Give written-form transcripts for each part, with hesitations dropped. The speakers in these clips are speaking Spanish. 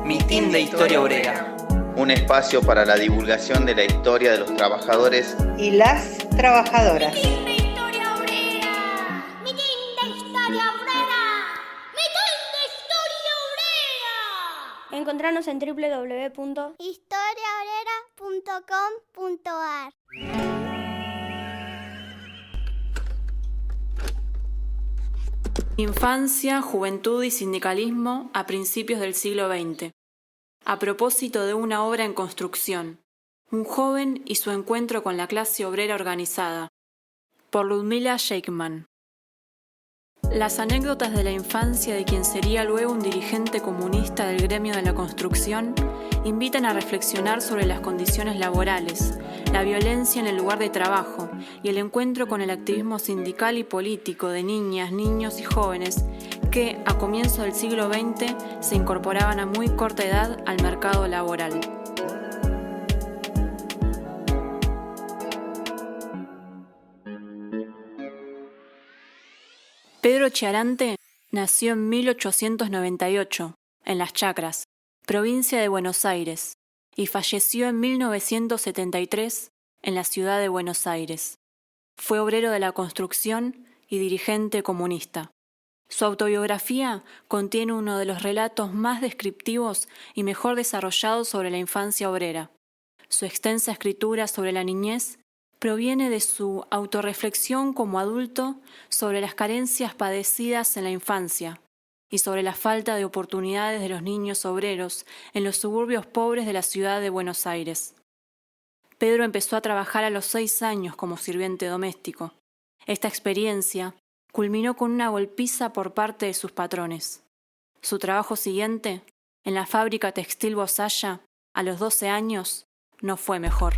Mitin de Historia Obrera. Un espacio para la divulgación de la historia de los trabajadores y las trabajadoras. ¡Mitin de Historia Obrera! ¡Mitin de Historia Obrera! ¡Mitin de Historia Obrera! Encontranos en www.historiaobrera.com.ar. Infancia, juventud y sindicalismo a principios del siglo XX. A propósito de una obra en construcción, un joven y su encuentro con la clase obrera organizada, por Ludmila Sheikman. Las anécdotas de la infancia de quien sería luego un dirigente comunista del gremio de la construcción invitan a reflexionar sobre las condiciones laborales, la violencia en el lugar de trabajo y el encuentro con el activismo sindical y político de niñas, niños y jóvenes que, a comienzos del siglo XX, se incorporaban a muy corta edad al mercado laboral. Pedro Chiarante nació en 1898, en Las Chacras, provincia de Buenos Aires, y falleció en 1973 en la ciudad de Buenos Aires. Fue obrero de la construcción y dirigente comunista. Su autobiografía contiene uno de los relatos más descriptivos y mejor desarrollados sobre la infancia obrera. Su extensa escritura sobre la niñez proviene de su autorreflexión como adulto sobre las carencias padecidas en la infancia y sobre la falta de oportunidades de los niños obreros en los suburbios pobres de la ciudad de Buenos Aires. Pedro empezó a trabajar a los 6 años como sirviente doméstico. Esta experiencia culminó con una golpiza por parte de sus patrones. Su trabajo siguiente, en la fábrica textil Bosaya, a los 12 años, no fue mejor.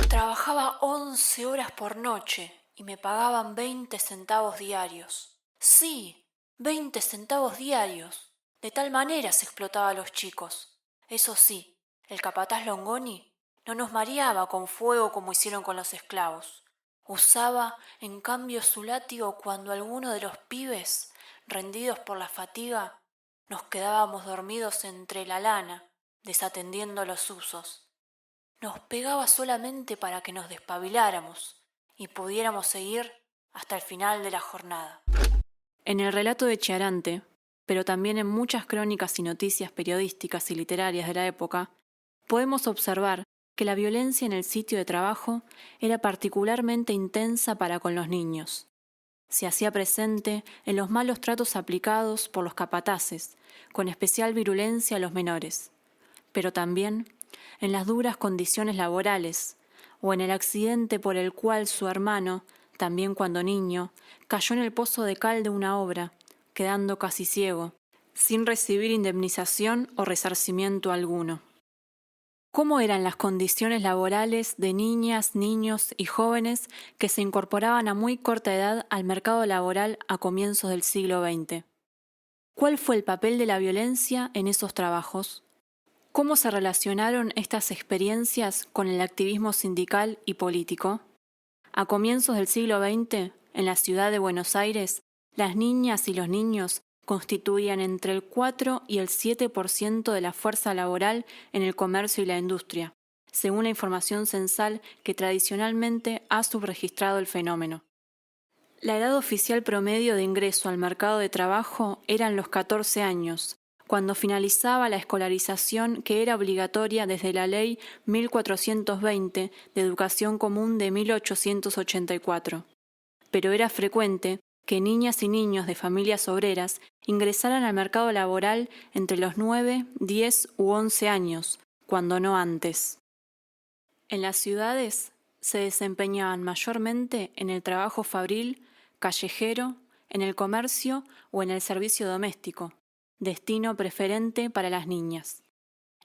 Trabajaba 11 horas por noche y me pagaban 20 centavos diarios. Sí, 20 centavos diarios. De tal manera se explotaba a los chicos. Eso sí, el capataz Longoni no nos mareaba con fuego como hicieron con los esclavos. Usaba, en cambio, su látigo cuando alguno de los pibes, rendidos por la fatiga, nos quedábamos dormidos entre la lana, desatendiendo los usos. Nos pegaba solamente para que nos despabiláramos y pudiéramos seguir hasta el final de la jornada. En el relato de Chiarante, pero también en muchas crónicas y noticias periodísticas y literarias de la época, podemos observar que la violencia en el sitio de trabajo era particularmente intensa para con los niños. Se hacía presente en los malos tratos aplicados por los capataces, con especial virulencia a los menores, pero también en las duras condiciones laborales o en el accidente por el cual su hermano, también cuando niño, cayó en el pozo de cal de una obra, quedando casi ciego, sin recibir indemnización o resarcimiento alguno. ¿Cómo eran las condiciones laborales de niñas, niños y jóvenes que se incorporaban a muy corta edad al mercado laboral a comienzos del siglo XX? ¿Cuál fue el papel de la violencia en esos trabajos? ¿Cómo se relacionaron estas experiencias con el activismo sindical y político? A comienzos del siglo XX, en la ciudad de Buenos Aires, las niñas y los niños constituían entre el 4 y el 7% de la fuerza laboral en el comercio y la industria, según la información censal que tradicionalmente ha subregistrado el fenómeno. La edad oficial promedio de ingreso al mercado de trabajo eran los 14 años, cuando finalizaba la escolarización que era obligatoria desde la Ley 1420 de Educación Común de 1884. Pero era frecuente que niñas y niños de familias obreras ingresaran al mercado laboral entre los 9, 10 u 11 años, cuando no antes. En las ciudades se desempeñaban mayormente en el trabajo fabril, callejero, en el comercio o en el servicio doméstico, destino preferente para las niñas.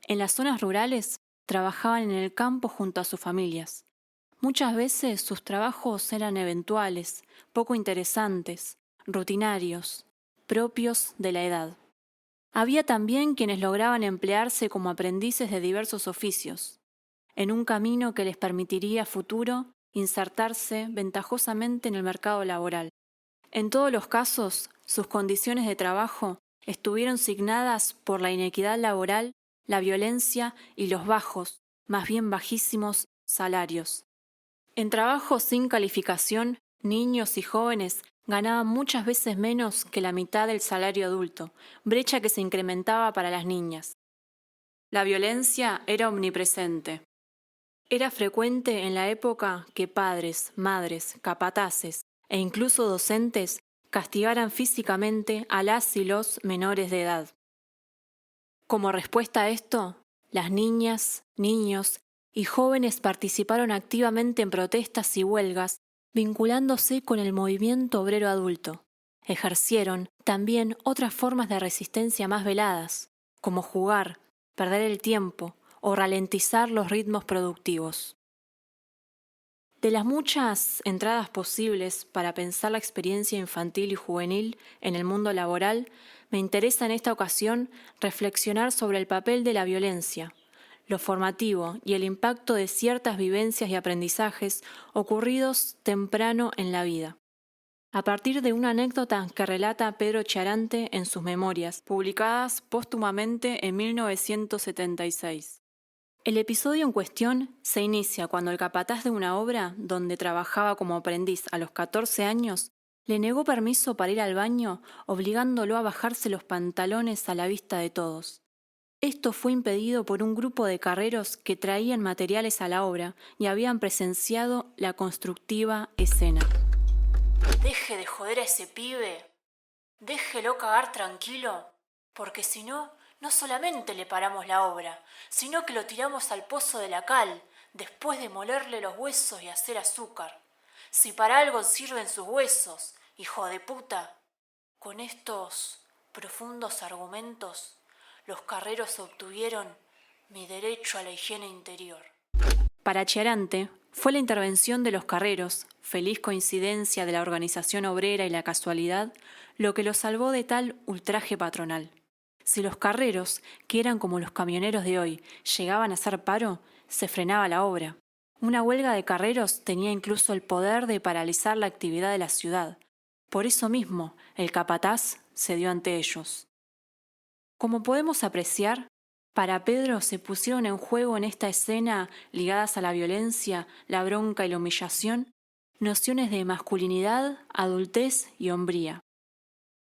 En las zonas rurales trabajaban en el campo junto a sus familias. Muchas veces sus trabajos eran eventuales, poco interesantes, rutinarios, propios de la edad. Había también quienes lograban emplearse como aprendices de diversos oficios, en un camino que les permitiría a futuro insertarse ventajosamente en el mercado laboral. En todos los casos, sus condiciones de trabajo estuvieron signadas por la inequidad laboral, la violencia y los bajos, más bien bajísimos, salarios. En trabajos sin calificación, niños y jóvenes ganaban muchas veces menos que la mitad del salario adulto, brecha que se incrementaba para las niñas. La violencia era omnipresente. Era frecuente en la época que padres, madres, capataces e incluso docentes castigaran físicamente a las y los menores de edad. Como respuesta a esto, las niñas, niños y jóvenes participaron activamente en protestas y huelgas, vinculándose con el movimiento obrero adulto. Ejercieron también otras formas de resistencia más veladas, como jugar, perder el tiempo o ralentizar los ritmos productivos. De las muchas entradas posibles para pensar la experiencia infantil y juvenil en el mundo laboral, me interesa en esta ocasión reflexionar sobre el papel de la violencia, lo formativo y el impacto de ciertas vivencias y aprendizajes ocurridos temprano en la vida. A partir de una anécdota que relata Pedro Chiarante en sus memorias, publicadas póstumamente en 1976. El episodio en cuestión se inicia cuando el capataz de una obra, donde trabajaba como aprendiz a los 14 años, le negó permiso para ir al baño, obligándolo a bajarse los pantalones a la vista de todos. Esto fue impedido por un grupo de carreros que traían materiales a la obra y habían presenciado la constructiva escena. Deje de joder a ese pibe. Déjelo cagar tranquilo, porque si no, no solamente le paramos la obra, sino que lo tiramos al pozo de la cal, después de molerle los huesos y hacer azúcar. Si para algo sirven sus huesos, hijo de puta. Con estos profundos argumentos, los carreros obtuvieron mi derecho a la higiene interior. Para Chiarante, fue la intervención de los carreros, feliz coincidencia de la organización obrera y la casualidad, lo que lo salvó de tal ultraje patronal. Si los carreros, que eran como los camioneros de hoy, llegaban a hacer paro, se frenaba la obra. Una huelga de carreros tenía incluso el poder de paralizar la actividad de la ciudad. Por eso mismo, el capataz cedió ante ellos. Como podemos apreciar, para Pedro se pusieron en juego en esta escena, ligadas a la violencia, la bronca y la humillación, nociones de masculinidad, adultez y hombría.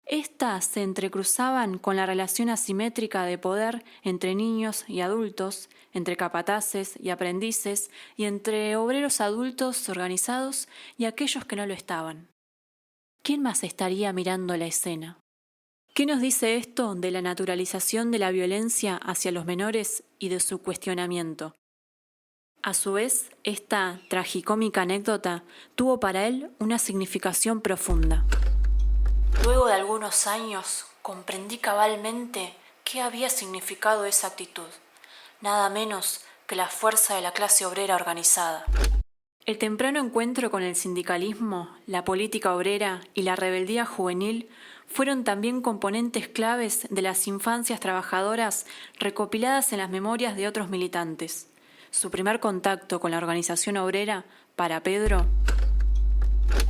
Estas se entrecruzaban con la relación asimétrica de poder entre niños y adultos, entre capataces y aprendices, y entre obreros adultos organizados y aquellos que no lo estaban. ¿Quién más estaría mirando la escena? ¿Qué nos dice esto de la naturalización de la violencia hacia los menores y de su cuestionamiento? A su vez, esta tragicómica anécdota tuvo para él una significación profunda. Luego de algunos años comprendí cabalmente qué había significado esa actitud, nada menos que la fuerza de la clase obrera organizada. El temprano encuentro con el sindicalismo, la política obrera y la rebeldía juvenil fueron también componentes claves de las infancias trabajadoras recopiladas en las memorias de otros militantes. Su primer contacto con la organización obrera, para Pedro,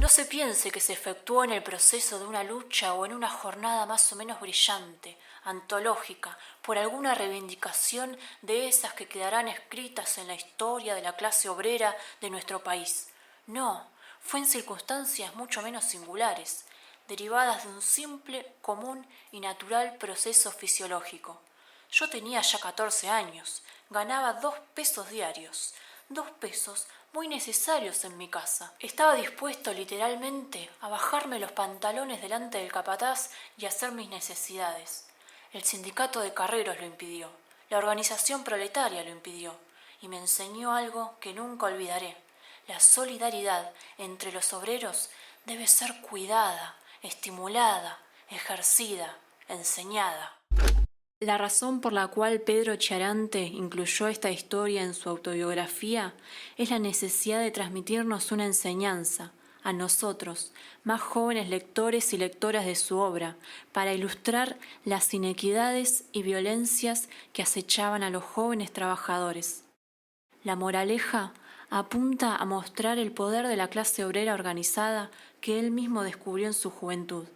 no se piense que se efectuó en el proceso de una lucha o en una jornada más o menos brillante, antológica, por alguna reivindicación de esas que quedarán escritas en la historia de la clase obrera de nuestro país. No, fue en circunstancias mucho menos singulares, derivadas de un simple, común y natural proceso fisiológico. Yo tenía ya 14 años, ganaba 2 pesos diarios, 2 pesos muy necesarios en mi casa. Estaba dispuesto literalmente a bajarme los pantalones delante del capataz y hacer mis necesidades. El sindicato de carreros lo impidió, la organización proletaria lo impidió, y me enseñó algo que nunca olvidaré. La solidaridad entre los obreros debe ser cuidada, estimulada, ejercida, enseñada. La razón por la cual Pedro Chiarante incluyó esta historia en su autobiografía es la necesidad de transmitirnos una enseñanza, a nosotros, más jóvenes lectores y lectoras de su obra, para ilustrar las inequidades y violencias que acechaban a los jóvenes trabajadores. La moraleja apunta a mostrar el poder de la clase obrera organizada que él mismo descubrió en su juventud.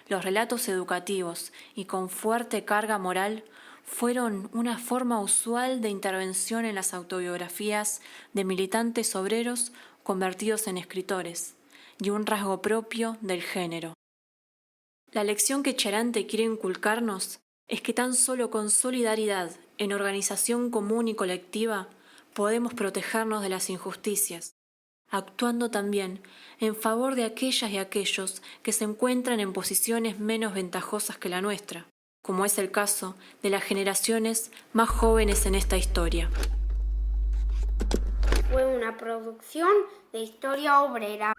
los relatos educativos y con fuerte carga moral fueron una forma usual de intervención en las autobiografías de militantes obreros convertidos en escritores, y un rasgo propio del género. La lección que Charante quiere inculcarnos es que tan solo con solidaridad, en organización común y colectiva, podemos protegernos de las injusticias, actuando también en favor de aquellas y aquellos que se encuentran en posiciones menos ventajosas que la nuestra, como es el caso de las generaciones más jóvenes en esta historia. Fue una producción de Historia Obrera.